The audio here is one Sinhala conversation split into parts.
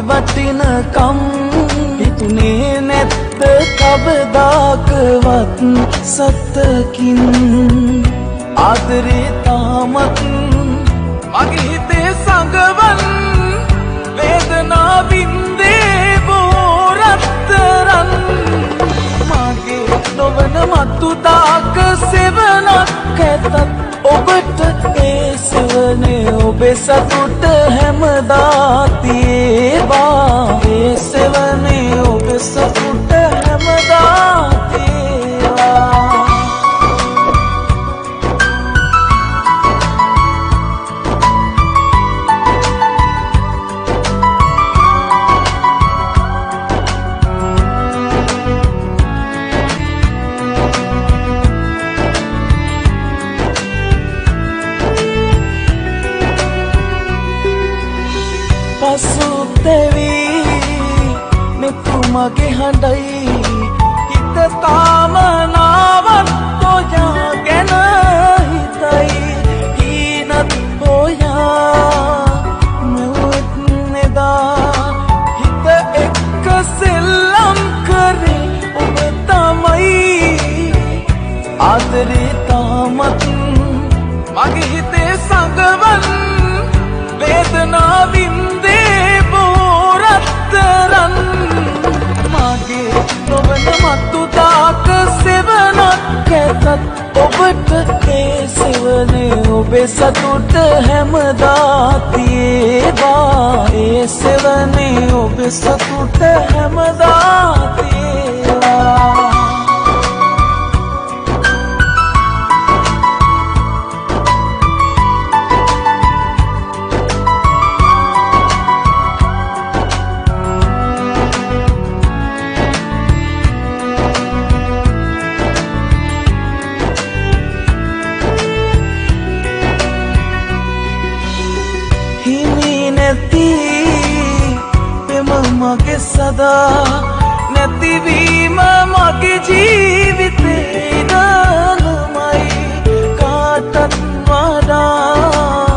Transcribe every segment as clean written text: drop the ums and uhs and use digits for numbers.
වටිනකම් හිතුනේ නැත්ද කවදාකවත් සත්තකින් ආදරේ තාමත් මගේ හිතේ සඟවන් වේදනාවින්දේ බෝරත්තරන් මගේ නොවන මතු දාක සෙවනක් ඇතත් ඔබට ඒ සෙවනේ ඔබේ සතුට හැමදා තියේවා ඒ සෙවනේ ඔබේ සතුට හැමදා තියේවා පසුතැවී මෙතුමගේ හඬයි හිත තාම නාවත් ඔයා ගැන හිතයි හීනත් ඔයා මෙවුත් නෙදා හිත එක්ක සෙල්ලම් කරේ ඔබ තමයි ආදරේ තාමත් මගේ හිතේ සඟවන් වේදනාවින්දේ බෝරත්තරන් මගේ නොවන මතු දාක සෙවනක් ඇතත් ඔබට ඒ සෙවනේ ඔබේ සතුට හැමදා තියේවා ඒ සෙවනේ ඔබේ සතුට හැමදා තියේවා මගේ සදා නැතිවීම මගේ ජීවිතේ ඉදලමයි කාටත් වඩා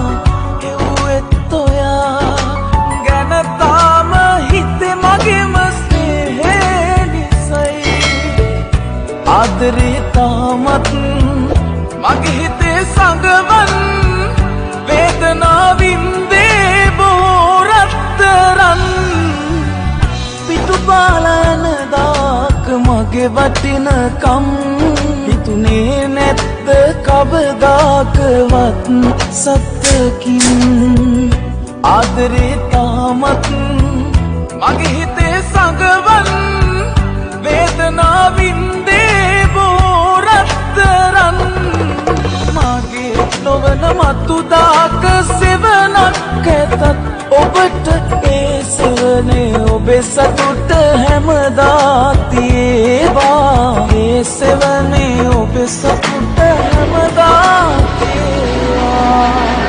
එව්වෙත් ඔයා ගැන තාම හිතේ මගේම ස්නේහේ නිසයි ආදරේ තාමත් මගේ හිතේ සඟවන් වේදනාවින්දේ බෝරත්තරන් බලන දාක මගේ වටිනකම් හිතුනේ නැත්ද කවදාකවත් සත්තකින් ආදරේ තාමත් මගේ හිතේ සඟවන් වේදනාවින්දේ බෝරත්තරන් මගේ නොවන මතු දාක සෙවනක් ඇතත් ඔබට ඒ සෙවනේ ඔබේ සතුට හැමදා තියේවා ඒ සෙවනේ ඔබේ සතුට හැමදා තියේවා